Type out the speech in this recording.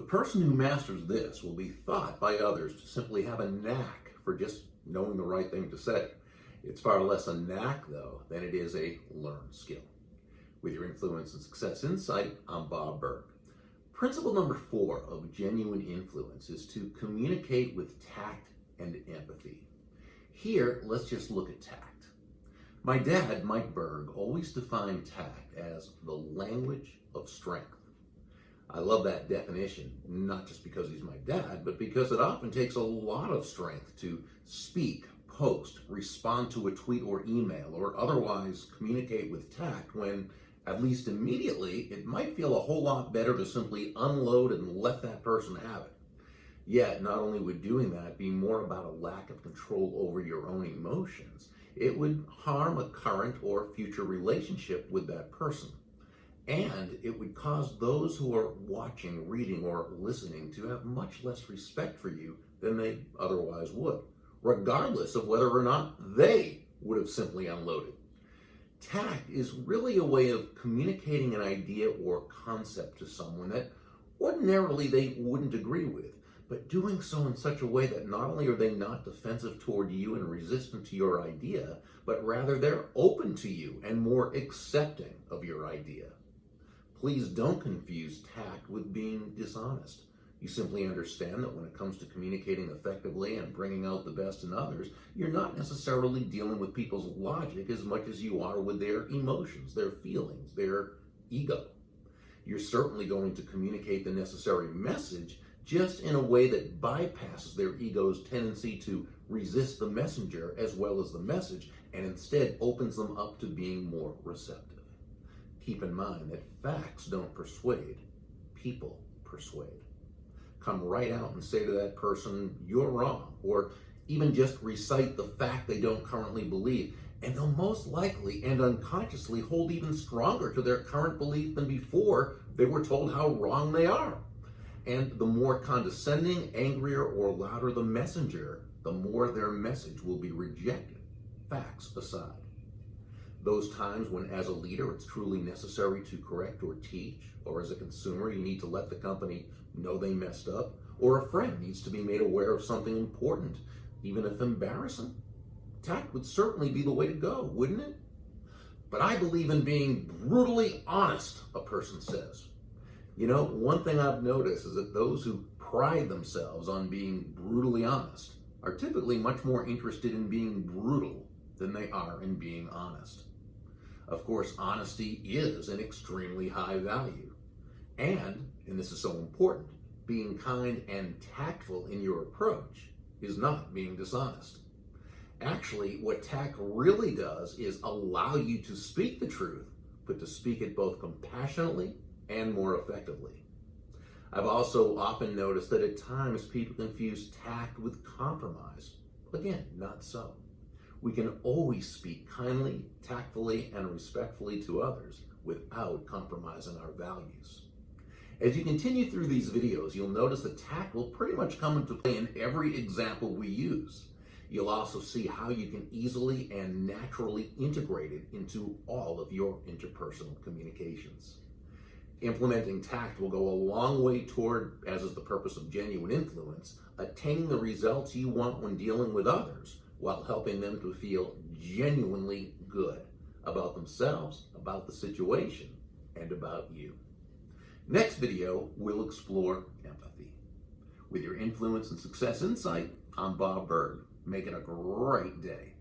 person who masters this will be thought by others to simply have a knack for just knowing the right thing to say. It's far less a knack, though, than it is a learned skill. With your Influence and Success Insight, I'm Bob Berg. Principle number 4 of genuine influence is to communicate with tact and empathy. Here, let's just look at tact. My dad, Mike Berg, always defined tact as the language of strength. I love that definition, not just because he's my dad, but because it often takes a lot of strength to speak, post, respond to a tweet or email, or otherwise communicate with tact when, at least immediately, it might feel a whole lot better to simply unload and let that person have it. Yet, not only would doing that be more about a lack of control over your own emotions, it would harm a current or future relationship with that person. And it would cause those who are watching, reading, or listening to have much less respect for you than they otherwise would, regardless of whether or not they would have simply unloaded. Tact is really a way of communicating an idea or concept to someone that ordinarily they wouldn't agree with, but doing so in such a way that not only are they not defensive toward you and resistant to your idea, but rather they're open to you and more accepting of your idea. Please don't confuse tact with being dishonest. You simply understand that when it comes to communicating effectively and bringing out the best in others, you're not necessarily dealing with people's logic as much as you are with their emotions, their feelings, their ego. You're certainly going to communicate the necessary message, just in a way that bypasses their ego's tendency to resist the messenger as well as the message, and instead opens them up to being more receptive. Keep in mind that facts don't persuade, people persuade. Come right out and say to that person, "You're wrong," or even just recite the fact they don't currently believe, and they'll most likely and unconsciously hold even stronger to their current belief than before they were told how wrong they are. And the more condescending, angrier, or louder the messenger, the more their message will be rejected, facts aside. Those times when, as a leader, it's truly necessary to correct or teach, or as a consumer, you need to let the company know they messed up, or a friend needs to be made aware of something important, even if embarrassing, tact would certainly be the way to go, wouldn't it? But I believe in being brutally honest, a person says. You know, one thing I've noticed is that those who pride themselves on being brutally honest are typically much more interested in being brutal than they are in being honest. Of course, honesty is an extremely high value. And this is so important, being kind and tactful in your approach is not being dishonest. Actually, what tact really does is allow you to speak the truth, but to speak it both compassionately and more effectively. I've also often noticed that at times people confuse tact with compromise. Again, not so. We can always speak kindly, tactfully, and respectfully to others without compromising our values. As you continue through these videos, you'll notice that tact will pretty much come into play in every example we use. You'll also see how you can easily and naturally integrate it into all of your interpersonal communications. Implementing tact will go a long way toward, as is the purpose of genuine influence, attaining the results you want when dealing with others, while helping them to feel genuinely good about themselves, about the situation, and about you. Next video, we'll explore empathy. With your Influence and Success Insight, I'm Bob Berg. Make it a great day.